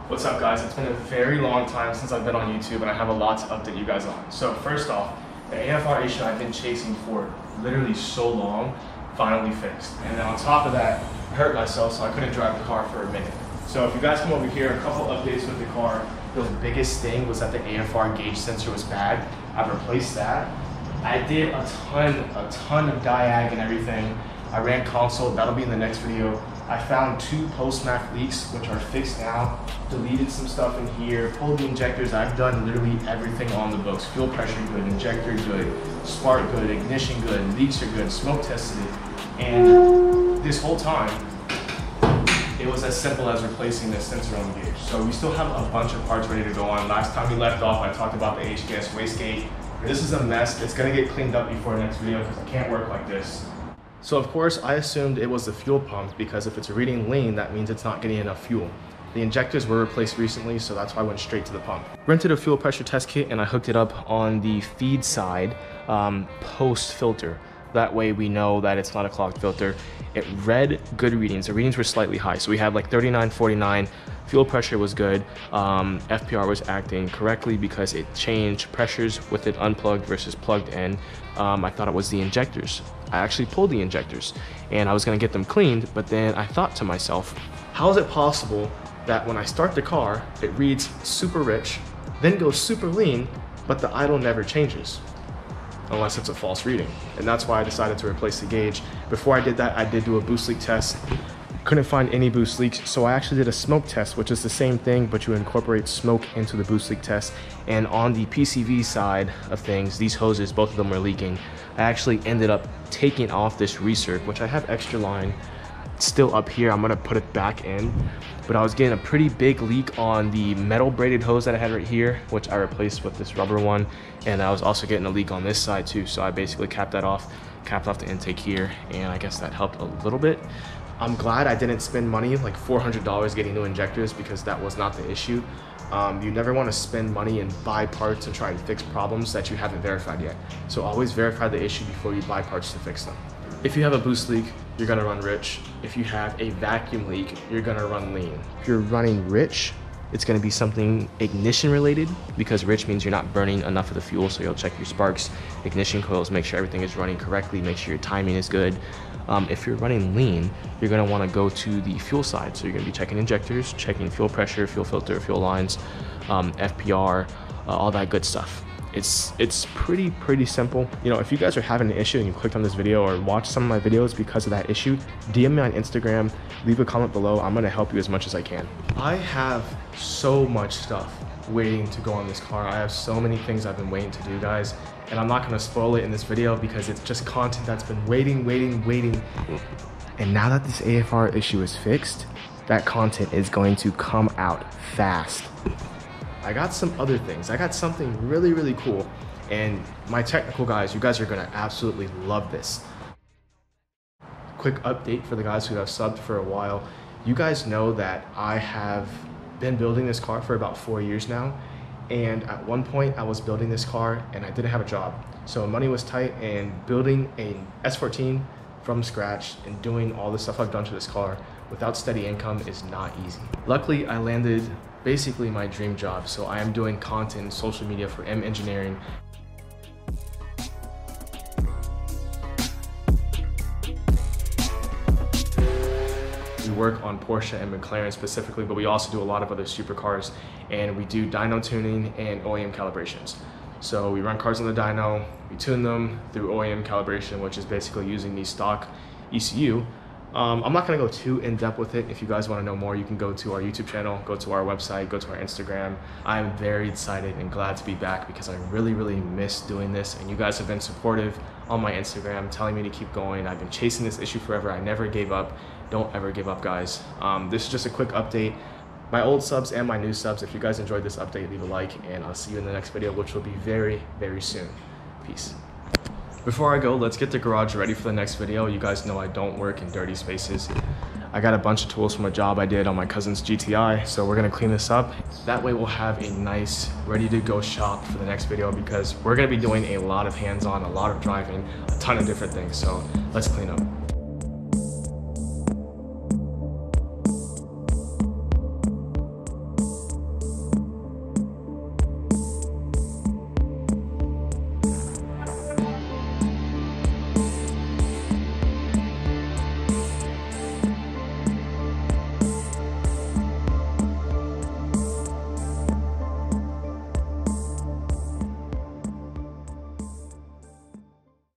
What's up guys? It's been a very long time since I've been on YouTube and I have a lot to update you guys on. So first off, the AFR issue I've been chasing for literally so long finally fixed. And then on top of that, I hurt myself so I couldn't drive the car for a minute. So if you guys come over here, a couple updates with the car. The biggest thing was that the AFR gauge sensor was bad. I've replaced that. I did a ton of diag and everything. I ran console, that'll be in the next video. I found 2 post-mac leaks, which are fixed now. Deleted some stuff in here, pulled the injectors. I've done literally everything on the books. Fuel pressure good, injector good, spark good, ignition good, leaks are good, smoke tested it. And this whole time, it was as simple as replacing the sensor on the gauge. So we still have a bunch of parts ready to go on. Last time we left off, I talked about the HKS wastegate. This is a mess. It's gonna get cleaned up before the next video because I can't work like this. So of course, I assumed it was the fuel pump because if it's reading lean, that means it's not getting enough fuel. The injectors were replaced recently, so that's why I went straight to the pump. Rented a fuel pressure test kit and I hooked it up on the feed side post filter. That way we know that it's not a clogged filter. It read good readings. The readings were slightly high. So we had like 39, 49. Fuel pressure was good. FPR was acting correctly because it changed pressures with it unplugged versus plugged in. I thought it was the injectors. I actually pulled the injectors and I was gonna get them cleaned, but then I thought to myself, how is it possible that when I start the car, it reads super rich, then goes super lean, but the idle never changes? Unless it's a false reading. And that's why I decided to replace the gauge. Before I did that, I did do a boost leak test. Couldn't find any boost leaks, so I actually did a smoke test, which is the same thing, but you incorporate smoke into the boost leak test. And on the PCV side of things, these hoses, both of them were leaking. I actually ended up taking off this recirc, which I have extra line still up here. I'm gonna put it back in, but I was getting a pretty big leak on the metal braided hose that I had right here, which I replaced with this rubber one, and I was also getting a leak on this side too, so I basically capped off the intake here, and I guess that helped a little bit. I'm glad I didn't spend money like $400 getting new injectors because that was not the issue. You never want to spend money and buy parts and try to fix problems that you haven't verified yet. So always verify the issue before you buy parts to fix them. If you have a boost leak, you're gonna run rich. If you have a vacuum leak, you're gonna run lean. If you're running rich, it's gonna be something ignition related because rich means you're not burning enough of the fuel, so you'll check your sparks, ignition coils, make sure everything is running correctly, make sure your timing is good. If you're running lean, you're gonna wanna go to the fuel side. So you're gonna be checking injectors, checking fuel pressure, fuel filter, fuel lines, FPR, all that good stuff. It's pretty simple. You know, if you guys are having an issue and you clicked on this video or watched some of my videos because of that issue, DM me on Instagram, leave a comment below. I'm gonna help you as much as I can. I have so much stuff waiting to go on this car. I have so many things I've been waiting to do, guys, and I'm not gonna spoil it in this video because it's just content that's been waiting. And now that this AFR issue is fixed, that content is going to come out fast. I got some other things. I got something really cool, and my technical guys, you guys are gonna absolutely love this. Quick update for the guys who have subbed for a while. You guys know that I have been building this car for about 4 years now, and at one point I was building this car and I didn't have a job. So money was tight, and building a S14 from scratch and doing all the stuff I've done to this car without steady income is not easy. Luckily, I landed basically my dream job. So I am doing content and social media for M Engineering. We work on Porsche and McLaren specifically, but we also do a lot of other supercars, and we do dyno tuning and OEM calibrations. So we run cars on the dyno, we tune them through OEM calibration, which is basically using the stock ECU. I'm not gonna go too in-depth with it. If you guys wanna know more, you can go to our YouTube channel, go to our website, go to our Instagram. I'm very excited and glad to be back because I really miss doing this, and you guys have been supportive on my Instagram, telling me to keep going. I've been chasing this issue forever. I never gave up. Don't ever give up, guys. This is just a quick update. My old subs and my new subs, if you guys enjoyed this update, leave a like, and I'll see you in the next video, which will be very soon. Peace. Before I go, let's get the garage ready for the next video. You guys know I don't work in dirty spaces. I got a bunch of tools from a job I did on my cousin's GTI, so we're gonna clean this up. That way we'll have a nice, ready to go shop for the next video because we're gonna be doing a lot of hands-on, a lot of driving, a ton of different things, so let's clean up.